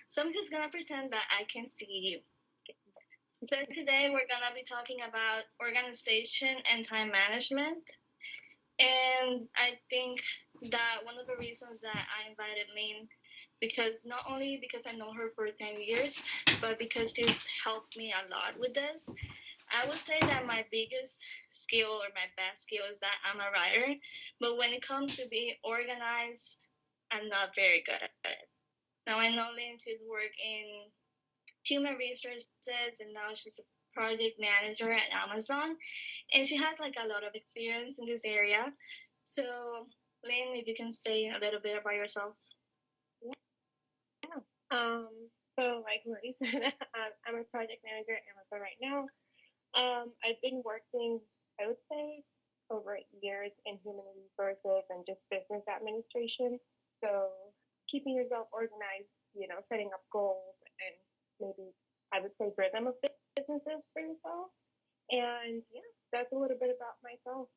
So I'm just gonna pretend that I can see you. So today we're gonna be talking about organization and time management. And I think that one of the reasons that I invited Lynn, because not only because I know her for 10 years, but because she's helped me a lot with this. I would say that my biggest skill or my best skill is that I'm a writer, but when it comes to being organized, I'm not very good at it. Now I know Lynn she's work in human resources and now she's a project manager at Amazon and she has like a lot of experience in this area. So Lynn, if you can say a little bit about yourself. Yeah. Um, so like Marie said, I'm a project manager at Amazon right now. I've been working, I would say, over 8 years in human resources and just business administration. So keeping yourself organized, setting up goals and maybe I would say rhythm of businesses for yourself. And yeah, that's a little bit about myself.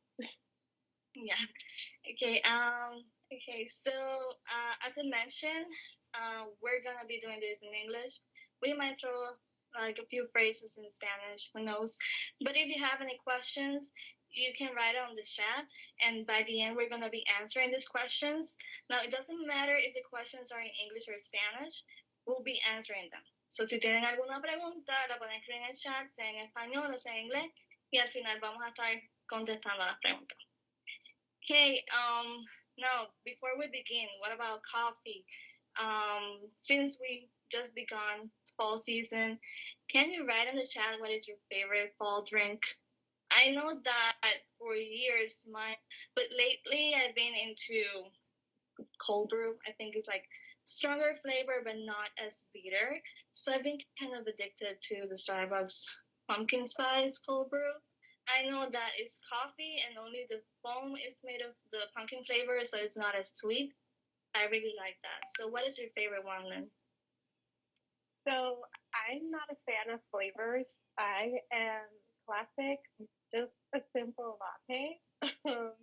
Yeah. Okay. Okay. So, as I mentioned, we're gonna be doing this in English. We might throw like a few phrases in Spanish. Who knows? But if you have any questions, you can write it on the chat, and by the end, we're gonna be answering these questions. Now, it doesn't matter if the questions are in English or Spanish. We'll be answering them. So, si tienen alguna pregunta, la pueden escribir en el chat, sea en español o sea en inglés, y al final vamos a estar contestando las preguntas. Okay, now before we begin, what about coffee? Since we just begun fall season, can you write in the chat what is your favorite fall drink? I know that for years, but lately I've been into cold brew. I think it's like stronger flavor, but not as bitter. So I've been kind of addicted to the Starbucks pumpkin spice cold brew. I know that it's coffee and only the foam is made of the pumpkin flavor, so it's not as sweet. I really like that. So, what is your favorite one then? So I'm not a fan of flavors. I am classic, just a simple latte. Um,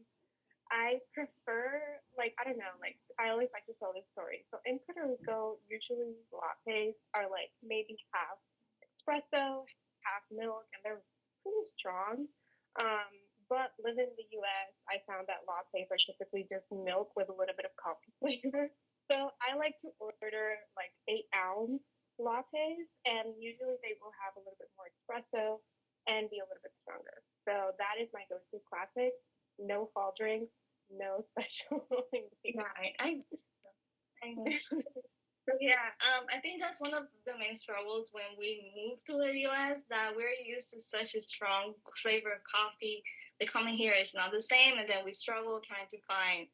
I prefer, like, I don't know, like, I always like to tell this story. So in Puerto Rico, usually lattes are like maybe half espresso, half milk, and they're pretty strong. Um, but living in the US, I found that lattes are typically just milk with a little bit of coffee flavor. So I like to order like 8 ounce lattes, and usually they will have a little bit more espresso and be a little bit stronger. So that is my go-to classic. No fall drinks, no special Yeah, I know. So yeah, I think that's one of the main struggles when we moved to the US that we're used to such a strong flavor of coffee. The coming here is not the same, and then we struggle trying to find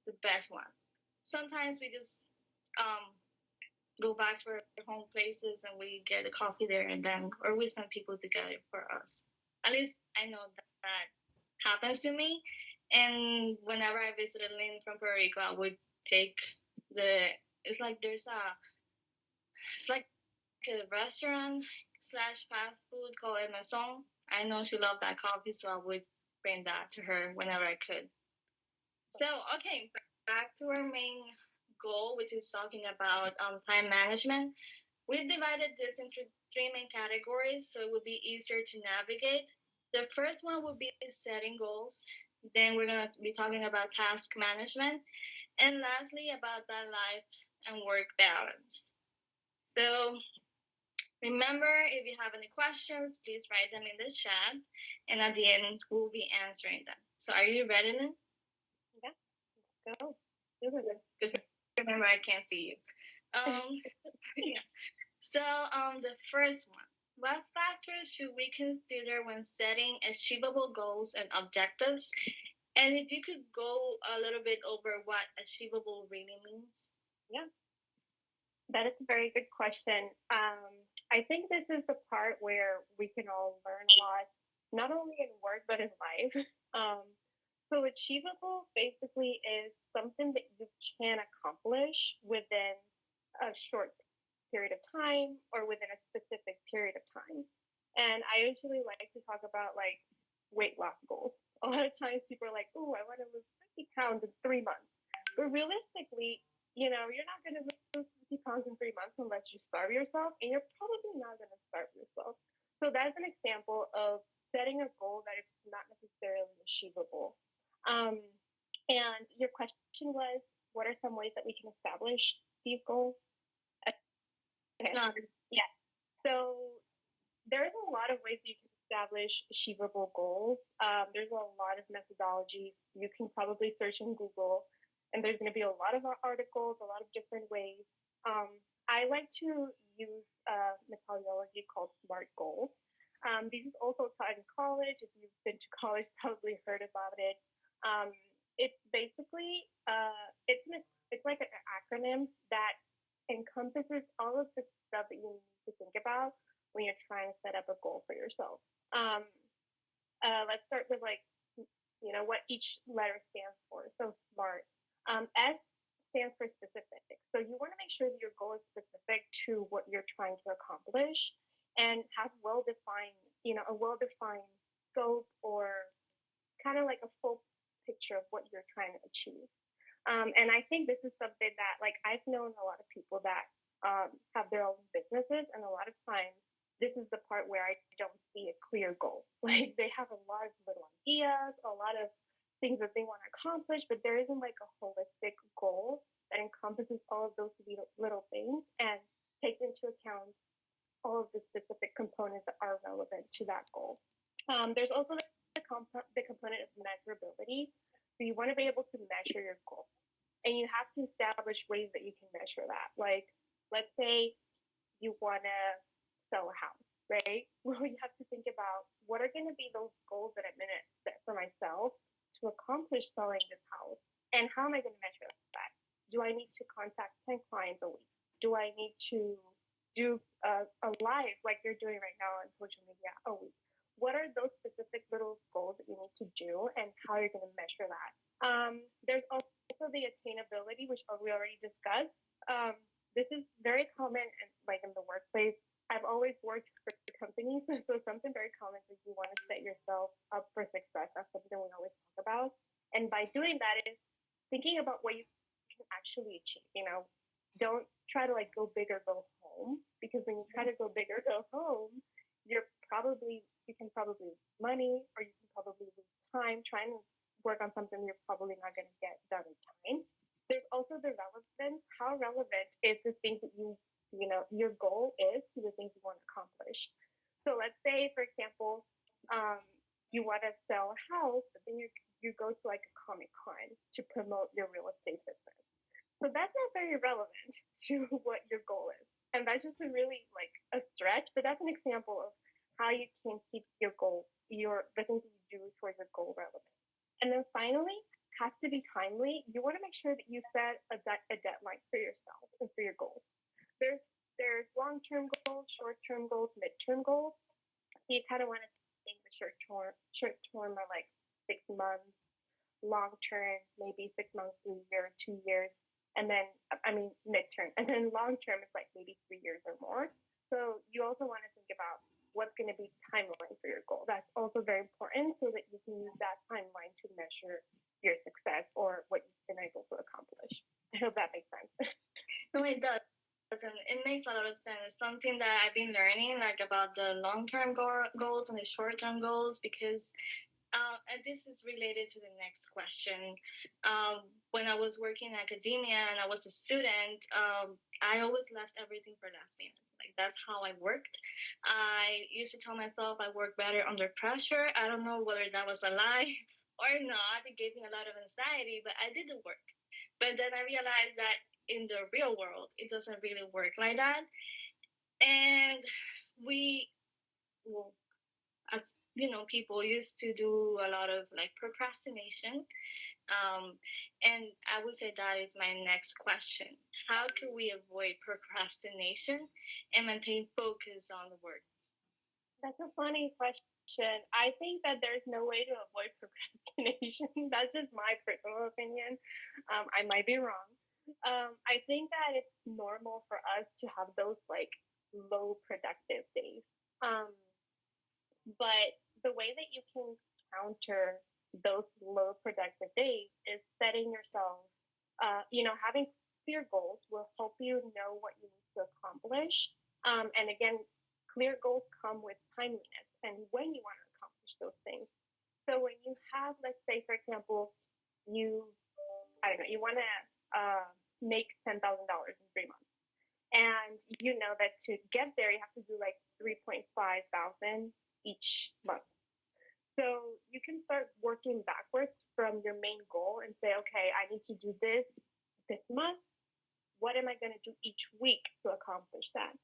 the best one. Sometimes we just um, go back to our home places and we get a coffee there, and then or we send people to get it for us. At least I know that happens to me. And whenever I visited Lynn from Puerto Rico, I would take the. It's like it's like a restaurant slash fast food called Maison. I know she loved that coffee, so I would bring that to her whenever I could. So, okay, back to our main goal, which is talking about time management. We've divided this into three main categories, so it will be easier to navigate. The first one will be setting goals. Then we're going to be talking about task management. And lastly, about that life and work balance. So remember, if you have any questions, please write them in the chat. And at the end, we'll be answering them. So are you ready, Lynn? Yeah, go. Because remember, I can't see you. Yeah. So, the first one. What factors should we consider when setting achievable goals and objectives? And if you could go a little bit over what achievable really means. Yeah, that is a very good question. I think this is the part where we can all learn a lot, not only in work but in life. Um, so achievable basically is something that you can accomplish within a short period of time or within a specific period of time. And I usually like to talk about like weight loss goals. A lot of times people are like, "Oh, I want to lose 50 pounds in 3 months," but realistically, you're not going to 50 pounds in 3 months unless you starve yourself, and you're probably not going to starve yourself. So that's an example of setting a goal that is not necessarily achievable. Um, and your question was, what are some ways that we can establish these goals? Okay. Yeah. So there's a lot of ways you can establish achievable goals. There's a lot of methodologies. You can probably search in Google, and there's going to be a lot of articles, a lot of different ways. I like to use a methodology called SMART goals. This is also taught in college. If you've been to college, probably heard about it. Um, it's basically it's like an acronym that encompasses all of the stuff that you need to think about when you're trying to set up a goal for yourself. Let's start with what each letter stands for. So SMART. S stands for specific. So you want to make sure that your goal is specific to what you're trying to accomplish and have a well-defined scope or kind of like a full picture of what you're trying to achieve. And I think this is something that I've known a lot of people that have their own businesses, and a lot of times this is the part where I don't see a clear goal. Like they have a lot of little ideas, a lot of things that they want to accomplish, but there isn't like a holistic goal that encompasses all of those little things and takes into account all of the specific components that are relevant to that goal. There's also the component of measurability. So you want to be able to measure your goal, and you have to establish ways that you can measure that. Like, let's say you want to sell a house, right? Well, you have to think about what are going to be those goals that I'm going to set for myself to accomplish selling this house, and how am I going to measure that? Do I need to contact 10 clients a week? Do I need to do a live like you're doing right now on social media a week? What are those specific little goals that you need to do, and how you're going to measure that? There's also the attainability, which we already discussed. This is very common in the workplace. I've always worked for companies, so something very common is you want to set yourself up for success. That's something we always talk about. And by doing that is thinking about what you can actually achieve. Don't try to go big or go home, because when you try to go big or go home, you can probably lose money, or you can probably lose time trying to work on something you're probably not going to get done in time. There's also the relevance. How relevant is the things that your goal is to the things you want to accomplish? So let's say, for example, you want to sell a house, but then you go to a Comic-Con to promote your real estate business. So that's not very relevant to what your goal is. And that's just a stretch, but that's an example of how you can keep your goal, the things that you do towards your goal relevant. And then finally, has to be timely. You want to make sure that you set a deadline for yourself and for your goals. There's long-term goals, short-term goals, mid-term goals. So you kind of want to think the short-term are 6 months, long-term maybe 6 months to a year, 2 years, and then mid-term, and then long-term is maybe 3 years or more. So you also want to think about what's going to be timeline for your goal. That's also very important, so that you can use that timeline to measure your success or what you've been able to accomplish. I hope that makes sense. No, it does. And it makes a lot of sense. It's something that I've been learning, about the long-term goals and the short-term goals, because and this is related to the next question. When I was working in academia and I was a student, I always left everything for last minute. That's how I worked. I used to tell myself I work better under pressure. I don't know whether that was a lie or not. It gave me a lot of anxiety, but I did the work. But then I realized that in the real world, it doesn't really work like that. And we, well, as people used to do a lot of procrastination. And I would say that is my next question. How can we avoid procrastination and maintain focus on the work? That's a funny question. I think that there's no way to avoid procrastination. That's just my personal opinion. I might be wrong. I think that it's normal for us to have those low productive days. But the way that you can counter those low productive days is setting yourself, having clear goals will help you know what you need to accomplish. And again, clear goals come with timeliness and when you want to accomplish those things. So when you have, let's say, for example, you, I don't know, you want to make $10,000 in 3 months. And you know that to get there, you have to do like 3.5 thousand each month. So you can start working backwards from your main goal and say, okay, I need to do this month. What am I going to do each week to accomplish that?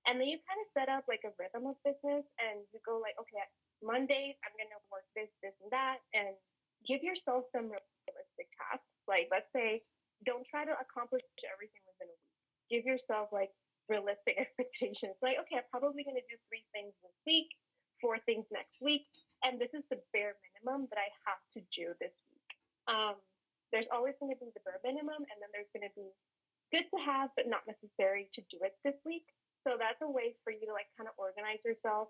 And then you kind of set up like a rhythm of business and you go like, okay, Mondays, I'm going to work this, and that, and give yourself some realistic tasks. Like, let's say, don't try to accomplish everything within a week. Give yourself like realistic expectations. Like, okay, I'm probably going to do 3 things this week, 4 things next week, and this is the bare minimum that I have to do this week. There's always going to be the bare minimum, and then there's going to be good to have, but not necessary to do it this week. So that's a way for you to like kind of organize yourself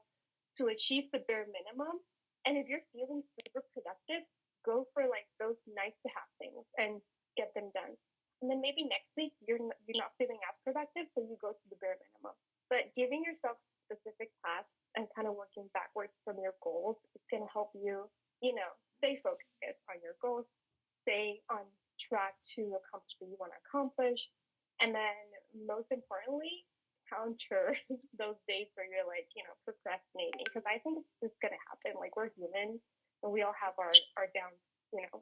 to achieve the bare minimum. And if you're feeling super productive, go for like those nice to have things and get them done. And then maybe next week you're not feeling as productive, so you go to the bare minimum. But giving yourself specific tasks and kind of working backwards from your goals is going to help you, stay focused on your goals, stay on track to accomplish what you want to accomplish, and then most importantly, counter those days where you're like, procrastinating, because I think it's just going to happen. Like, we're human and we all have our down,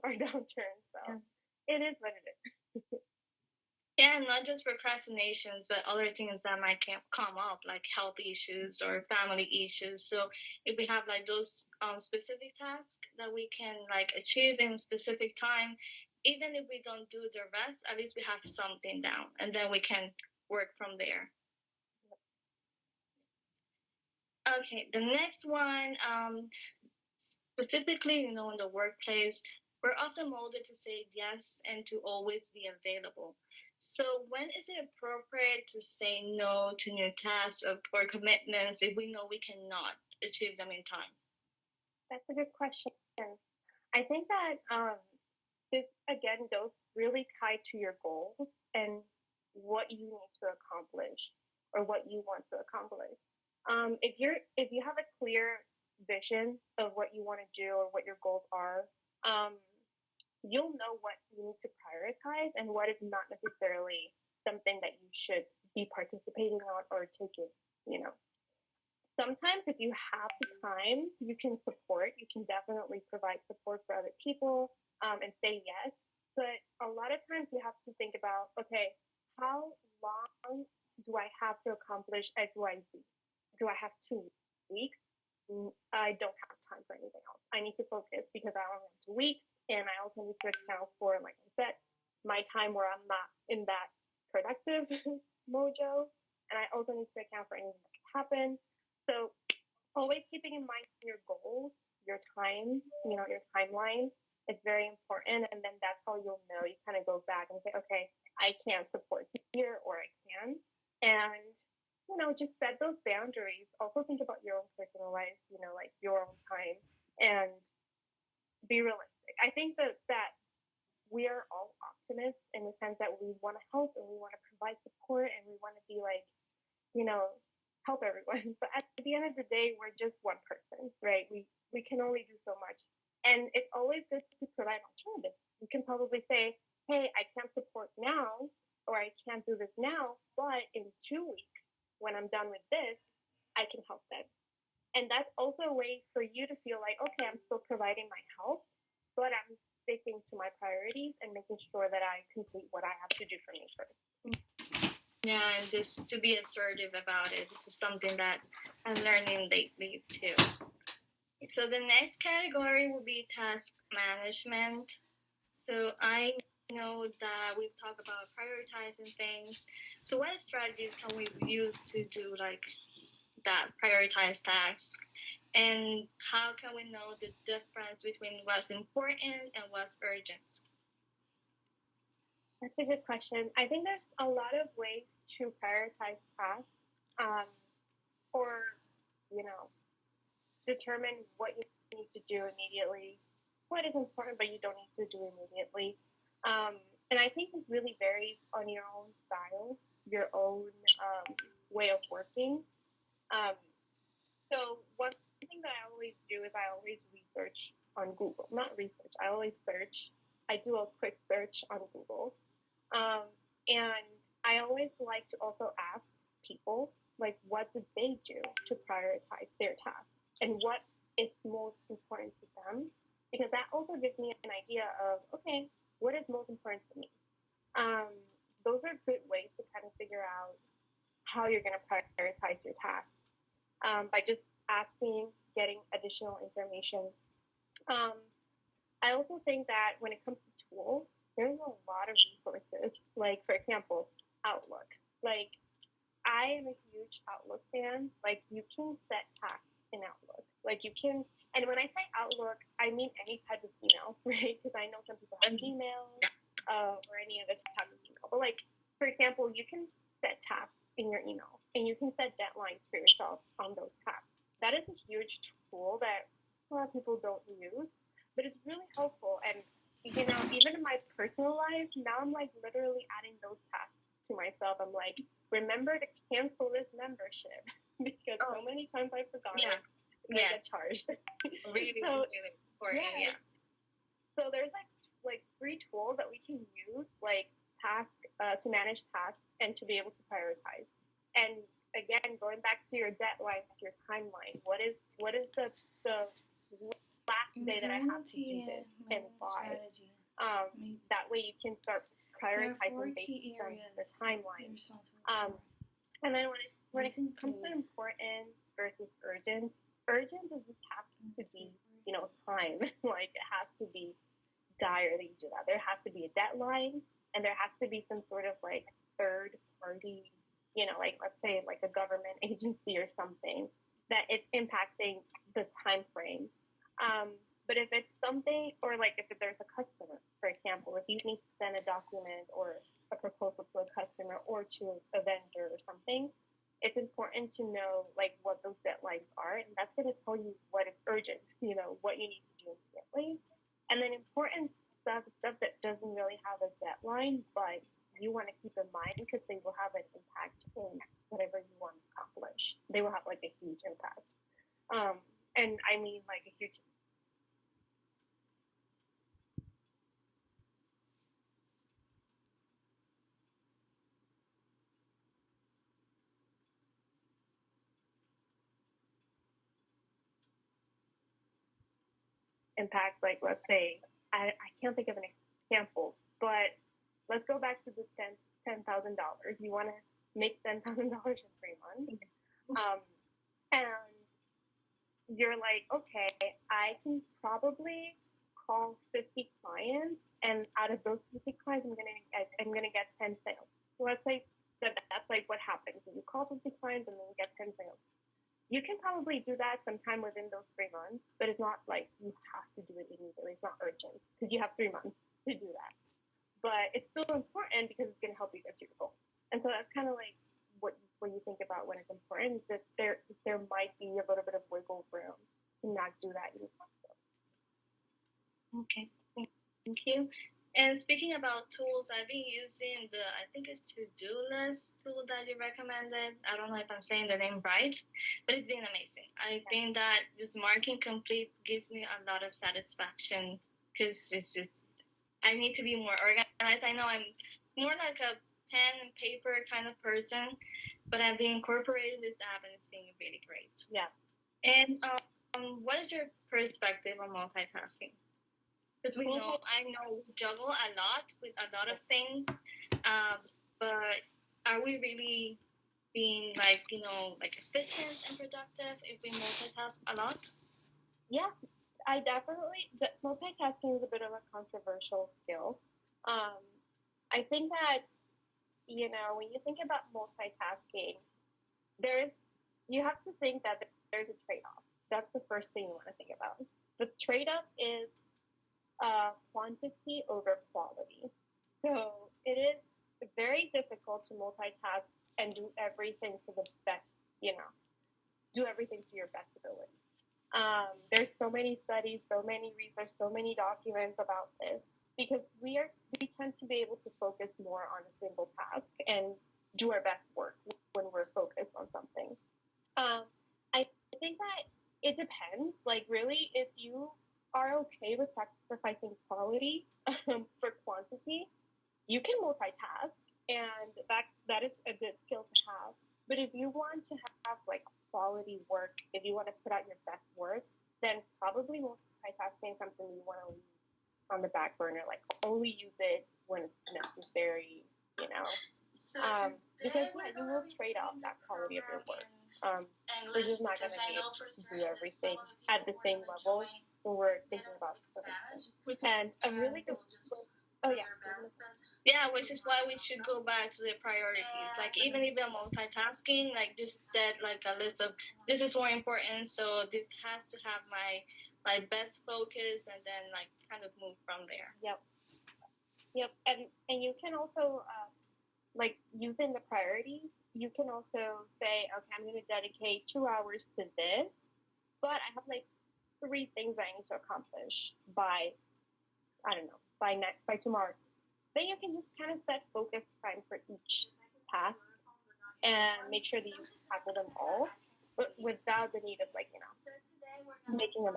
our downturns. So it is what it is. Yeah, not just procrastinations, but other things that might come up, like health issues or family issues. So if we have like those specific tasks that we can like achieve in specific time, even if we don't do the rest, at least we have something down, and then we can work from there. Okay, the next one, specifically, in the workplace, we're often molded to say yes and to always be available. So, when is it appropriate to say no to new tasks or commitments if we know we cannot achieve them in time? That's a good question. I think that this again goes really tied to your goals and what you need to accomplish or what you want to accomplish. If you have a clear vision of what you want to do or what your goals are, you'll know what you need to prioritize and what is not necessarily something that you should be participating on or taking, Sometimes if you have the time, you can support. You can definitely provide support for other people and say yes. But a lot of times you have to think about, okay, how long do I have to accomplish X, Y, Z? Do I have 2 weeks? I don't have time for anything else. I need to focus because I only have 2 weeks, and I also need to account for, like I said, my time where I'm not in that productive mojo, and I also need to account for anything that can happen. So always keeping in mind your goals, your time, your timeline is very important, and then that's how you'll know. You kind of go back and say, okay, I can't support here, or I can, and just set those boundaries. Also think about your own personal life, like your own time, and be realistic. I think that we are all optimists in the sense that we want to help and we want to provide support and we want to be like, help everyone. But at the end of the day, we're just one person, right? We can only do so much. And it's always good to provide alternatives. You can probably say, hey, I can't support now, or I can't do this now, but in 2 weeks, when I'm done with this, I can help them. And that's also a way for you to feel like, okay, I'm still providing my help, but I'm sticking to my priorities and making sure that I complete what I have to do for me first. Yeah, and just to be assertive about it. It's something that I'm learning lately too. So the next category will be task management. So I know that we've talked about prioritizing things. So what strategies can we use to do like that prioritized task? And how can we know the difference between what's important and what's urgent? That's a good question. I think there's a lot of ways to prioritize tasks, or determine what you need to do immediately, what is important but you don't need to do immediately. And I think it really varies on your own style, your own way of working. Um, so one thing that I always do is I always research on Google. Not research. I always search. I do a quick search on Google. And I always like to also ask people, like, what did they do to prioritize their tasks and what is most important to them? Because that also gives me an idea of, okay, what is most important to me? Um, those are good ways to kind of figure out how you're going to prioritize your tasks by just asking, getting additional information. Um, I also think that when it comes to tools, there's a lot of resources. Like, for example, Outlook. Like, I am a huge Outlook fan. Like, you can set tasks in Outlook. Like, you can, and when I say Outlook, I mean any type of email, right? Because I know some people have Gmail or any other type of email. But, like, for example, you can set tasks in your email, and you can set deadlines for yourself on those tasks. That is a huge tool that a lot of people don't use, but it's really helpful. And even in my personal life, now I'm like literally adding those tasks to myself. I'm like, remember to cancel this membership because so many times I forgot it. And I get charged. Really, really important. Yeah. So there's like 3 tools that we can use, like to manage tasks and to be able to prioritize. And again, going back to your deadlines, your timeline. What is the last day that I have to do this and why? That way you can start prioritizing based on the timeline. And then when it comes to important versus urgent just has to be, time. Like, it has to be dire that you do that. There has to be a deadline, and there has to be some sort of like third party, like let's say like a government agency or something that it's impacting the time frame. But if it's something, or like if there's a customer, for example, if you need to send a document or a proposal to a customer or to a vendor or something, it's important to know like what those deadlines are, and that's going to tell you what is urgent, what you need to do immediately. And then important stuff that doesn't really have a deadline, but you want to keep in mind because they will have an impact in whatever you want to accomplish. They will have like a huge impact. And I mean like a huge impact. Like, let's say, I can't think of an example, but let's go back to the $10,000. You want to make $10,000 in 3 months, and you're like, okay, I can probably call 50 clients, and out of those 50 clients, I'm gonna get 10 sales. So let's say that's like what happens. You call 50 clients and then you get 10 sales. You can probably do that sometime within those 3 months, but it's not like you have to do it immediately. It's not urgent because you have 3 months to do that. But it's still important because it's going to help you get to your goal. And so that's kind of like what you think about when it's important, is that there might be a little bit of wiggle room to not do that immediately. Okay, thank you. And speaking about tools, I've been using I think it's to-do list tool that you recommended. I don't know if I'm saying the name right, but it's been amazing. I think that just marking complete gives me a lot of satisfaction because it's just, I need to be more organized. I know I'm more like a pen and paper kind of person, but I've been incorporating this app and it's been really great. Yeah. And what is your perspective on multitasking? Because I know we juggle a lot with a lot of things, but are we really being like efficient and productive if we multitask a lot? Yeah, multitasking is a bit of a controversial skill. I think that when you think about multitasking, you have to think that there's a trade-off. That's the first thing you want to think about. The trade-off is quantity over quality. So it is very difficult to multitask and do everything to the best, do everything to your best ability. There's so many studies, so many research, so many documents about this. because we tend to be able to focus more on a single task and do our best work when we're focused on something. I think that it depends. Like, really, if you are okay with sacrificing quality for quantity, you can multitask, and that is a good skill to have. But if you want to have like quality work, if you want to put out your best work, then probably multitasking is something you want to leave on the back burner. Like, only use it when it's necessary, you know. So Because you will trade off that quality of your work. We're just not going to be able to do everything at the same level when we're thinking about Spanish. And a really good yeah, which is why we should go back to the priorities. Like, even if we're multitasking, like, just set like a list of this is more important, so this has to have my best focus, and then like kind of move from there. Yep. And you can also like, using the priorities, you can also say, okay, I'm going to dedicate 2 hours to this, but I have like 3 things I need to accomplish by, I don't know, by tomorrow. Then you can just kind of set focus time for each task and make sure that you tackle them all, but without the need of, like, you know, making them.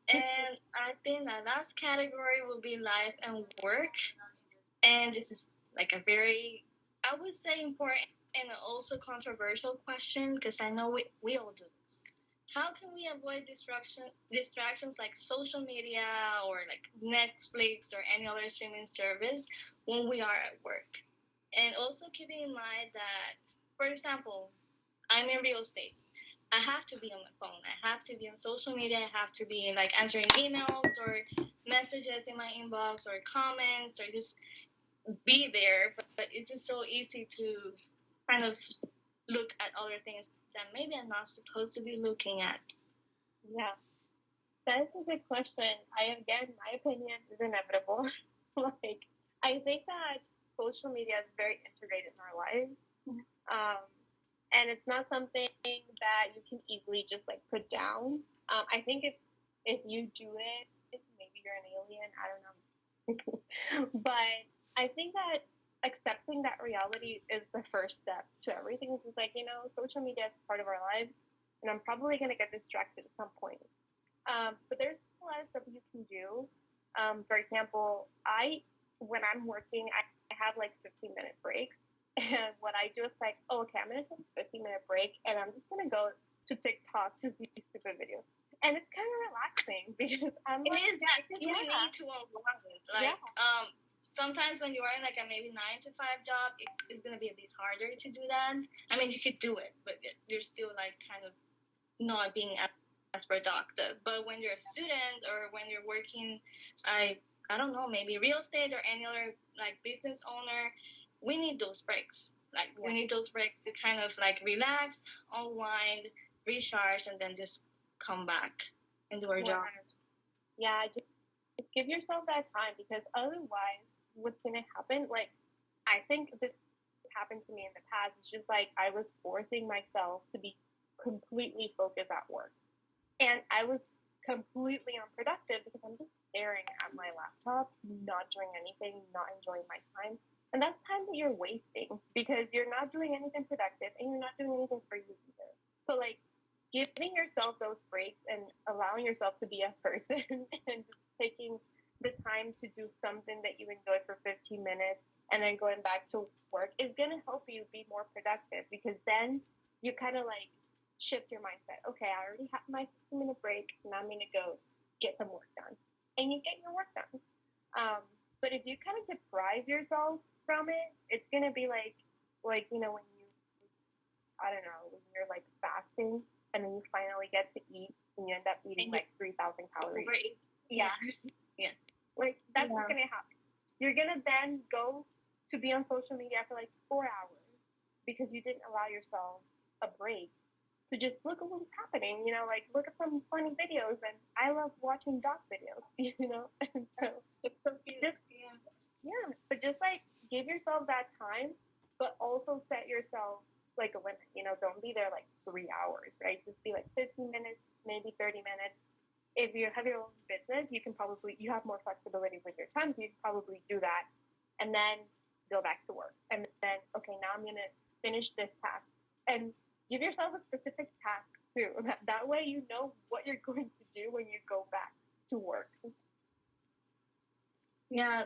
And I think the last category will be life and work. And this is like a very, I would say, important and also controversial question, because I know we all do this. How can we avoid distractions like social media or like Netflix or any other streaming service when we are at work? And also keeping in mind that, for example, I'm in real estate. I have to be on my phone. I have to be on social media. I have to be like answering emails or messages in my inbox or comments, or just be there. But it's just so easy to kind of look at other things that maybe I'm not supposed to be looking at. Yeah, that's a good question. My opinion is inevitable. Like, I think that social media is very integrated in our lives. And it's not something that you can easily just like put down. I think if you do it, maybe you're an alien. I don't know. But I think that accepting that reality is the first step to everything. It's just like, you know, social media is part of our lives, and I'm probably going to get distracted at some point. But there's a lot of stuff you can do. For example, when I'm working, I have like 15-minute breaks. And what I do is like, oh, okay, I'm going to take a 15-minute break, and I'm just going to go to TikTok to see stupid videos. And it's kind of relaxing because we need to unwind. Like, sometimes when you are in like a maybe 9-to-5 job, it's going to be a bit harder to do that. I mean, you could do it, but you're still like kind of not being as productive. But when you're a student or when you're working, I don't know, maybe real estate or any other like business owner, we need those breaks. Like, we need those breaks to kind of like relax, unwind, recharge, and then just come back and do our job. Yeah, just give yourself that time, because otherwise, what's gonna happen? Like, I think this happened to me in the past. It's just like I was forcing myself to be completely focused at work, and I was completely unproductive because I'm just staring at my laptop, not doing anything, not enjoying my time. And that's time that you're wasting because you're not doing anything productive and you're not doing anything for you either. So, like, giving yourself those breaks and allowing yourself to be a person and just taking the time to do something that you enjoy for 15 minutes and then going back to work is going to help you be more productive, because then you kind of like shift your mindset. Okay, I already have my 15-minute break, and I'm going to go get some work done. And you get your work done. But if you kind of deprive yourself from it, it's going to be like, you know, when you're like fasting and then you finally get to eat and you end up eating like 3,000 calories. Yeah. Like, that's what's going to happen. You're going to then go to be on social media for like 4 hours because you didn't allow yourself a break to just look at what's happening, you know, like look at some funny videos. And I love watching dog videos, you know. And so it's so cute. But just like give yourself that time, but also set yourself like a limit. You know, don't be there like 3 hours, right? Just be like 15 minutes, maybe 30 minutes. if you have your own business, you have more flexibility with your time, so you can probably do that, and then go back to work, and then okay, now I'm gonna finish this task, and give yourself a specific task too. That way, you know what you're going to do when you go back to work. Yeah,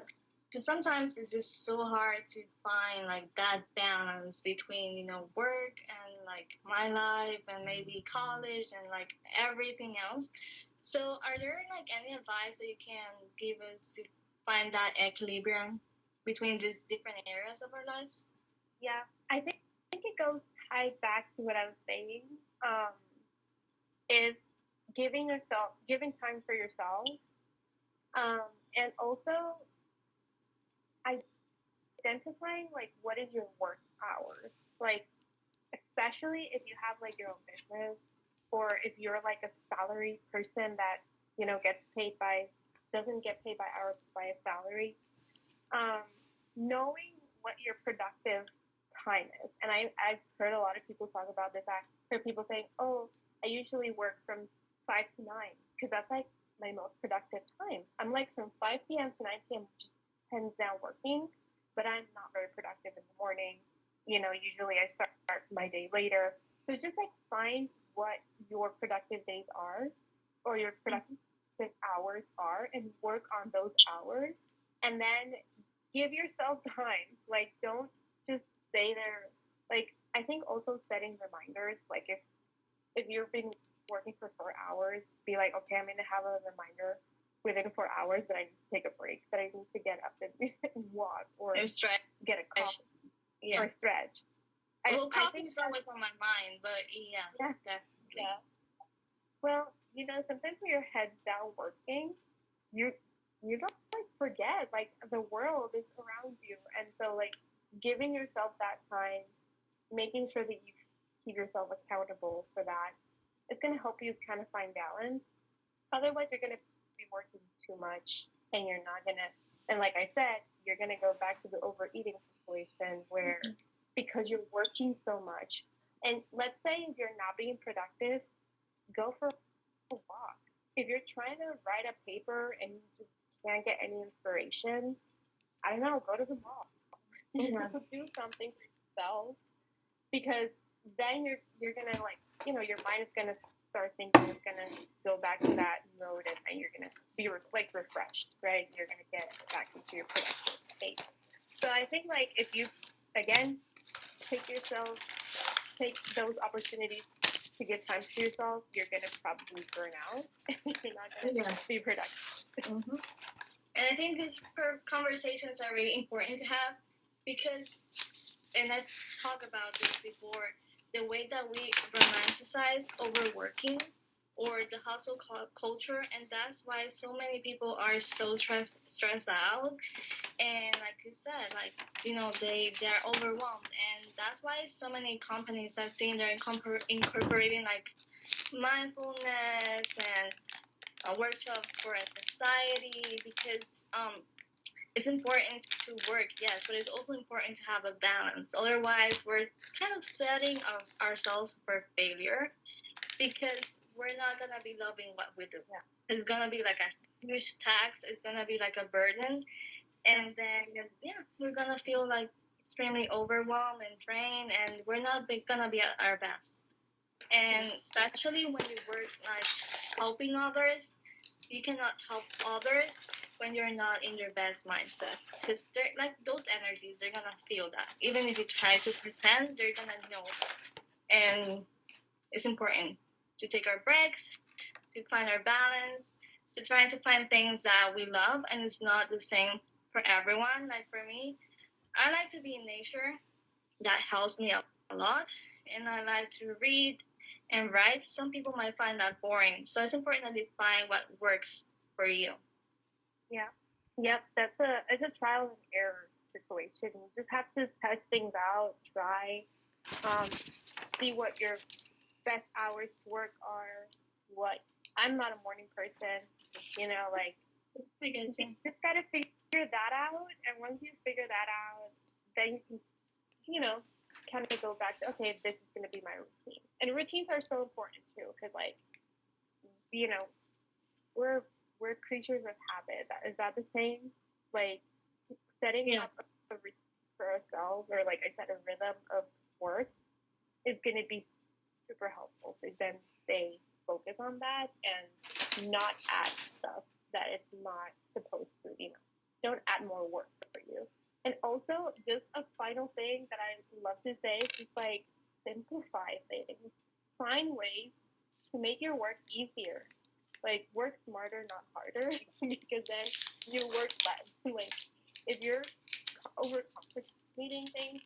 because sometimes it's just so hard to find like that balance between work and like my life and maybe college and like everything else. So are there like any advice that you can give us to find that equilibrium between these different areas of our lives? Yeah, I think it goes tied back to what I was saying. Is giving time for yourself, and also identifying like what is your work hours, like especially if you have like your own business, or if you're like a salary person that gets paid by doesn't get paid by hours by a salary. um, Knowing what your productive time is. And I've heard a lot of people talk about this. I heard people saying, oh, I usually work from 5 to 9 because that's like my most productive time. I'm like from 5 p.m. to 9 p.m. just hands down working, but I'm not very productive in the morning. Usually I start my day later. So just like find what your productive days are, or your productive hours are, and work on those hours. And then give yourself time. Like, don't just stay there. Like, I think also setting reminders. Like, if you've been working for 4 hours, be like, okay, I'm gonna have a reminder within 4 hours that I need to take a break, that I need to get up and walk, or get a coffee, or stretch. Well, coffee is always on my mind, but yeah, definitely. Yeah. Well, sometimes when your head's down working, you don't like forget, like the world is around you, and so like giving yourself that time, making sure that you keep yourself accountable for that, it's going to help you kind of find balance. Otherwise, you're going to be working too much, and you're not going to. And like I said, you're going to go back to the overeating situation where because you're working so much, and let's say if you're not being productive, go for a walk. If you're trying to write a paper and you just can't get any inspiration, I don't know, go to the mall. Do something for yourself, because then you're gonna like your mind is gonna start thinking, it's gonna go back to that mode, and you're gonna be refreshed, right? You're gonna get back into your productive state. So I think like if you again take those opportunities to give time to yourself, you're going to probably burn out. You're not going to be productive. Mm-hmm. And I think these conversations are really important to have because, and I've talked about this before, the way that we romanticize overworking or the hustle culture, and that's why so many people are so stressed out, and like you said, like they're overwhelmed, and that's why so many companies I've seen they're incorporating like mindfulness and workshops for a society, because it's important to work, yes, but it's also important to have a balance. Otherwise, we're kind of setting ourselves for failure because we're not gonna be loving what we do. Yeah. It's gonna be like a huge tax. It's gonna be like a burden, and then we're gonna feel like extremely overwhelmed and drained, and we're not gonna be at our best. And especially when you work like helping others, you cannot help others when you're not in your best mindset, because they're like those energies, they're gonna feel that even if you try to pretend, they're gonna know this. And it's important to take our breaks, to find our balance, to try to find things that we love, and it's not the same for everyone. Like for me, I like to be in nature. That helps me a lot, and I like to read and write. Some people might find that boring, so it's important that you find what works for you. Yeah. Yep. It's a trial and error situation. You just have to test things out, try, see what your best hours to work are. I'm not a morning person, like you just gotta figure that out, and once you figure that out, then you can, kind of go back to, okay, this is gonna be my routine. And routines are so important too, because like, we're creatures of habit. Is that the same? Like setting up a routine for ourselves, or like I said, a rhythm of work is going to be super helpful to then stay focused on that and not add stuff that it's not supposed to. Don't add more work for you. And also, just a final thing that I love to say is just like simplify things. Find ways to make your work easier. Like work smarter, not harder, because then you work less. Like if you're overcomplicating things,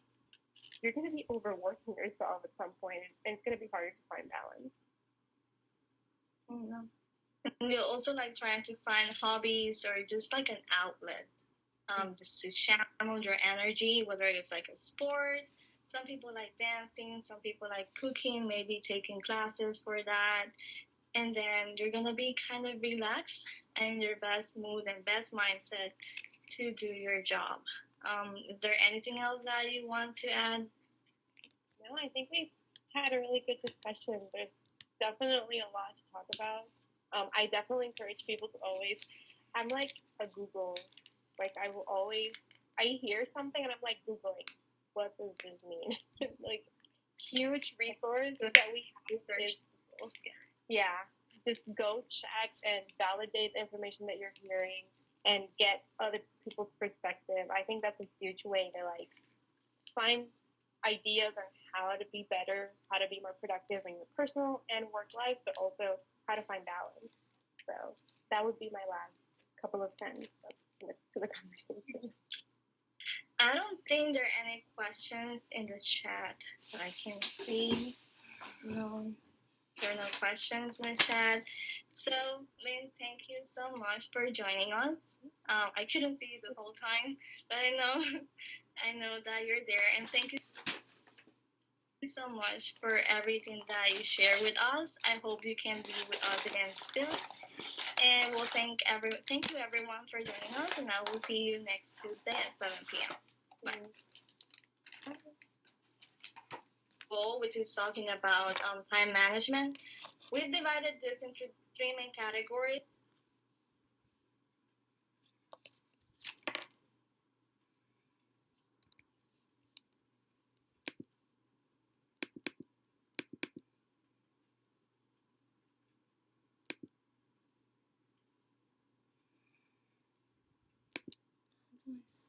you're going to be overworking yourself at some point, and it's going to be harder to find balance. And you're also like trying to find hobbies or just like an outlet, just to channel your energy, whether it's like a sport. Some people like dancing, some people like cooking, maybe taking classes for that. And then you're gonna be kind of relaxed and in your best mood and best mindset to do your job. Is there anything else that you want to add? No, I think we've had a really good discussion. There's definitely a lot to talk about. I definitely encourage people to always, I'm like a Google, like I will always, I hear something and I'm like Googling, what does this mean? Like huge resource that we have is Google. Yeah, just go check and validate the information that you're hearing and get other people's perspective. I think that's a huge way to like find ideas on how to be better, how to be more productive in your personal and work life, but also how to find balance. So that would be my last couple of sentences to the conversation. I don't think there are any questions in the chat that I can see. No, there are no questions in the chat. So, Lynn, thank you so much for joining us. I couldn't see you the whole time, but I know that you're there, and thank you so much for everything that you share with us. I hope you can be with us again soon. And we'll thank you everyone for joining us, and I will see you next Tuesday at 7 p.m. Bye. Goal, which is talking about time management. We've divided this into 3 main categories. Nice.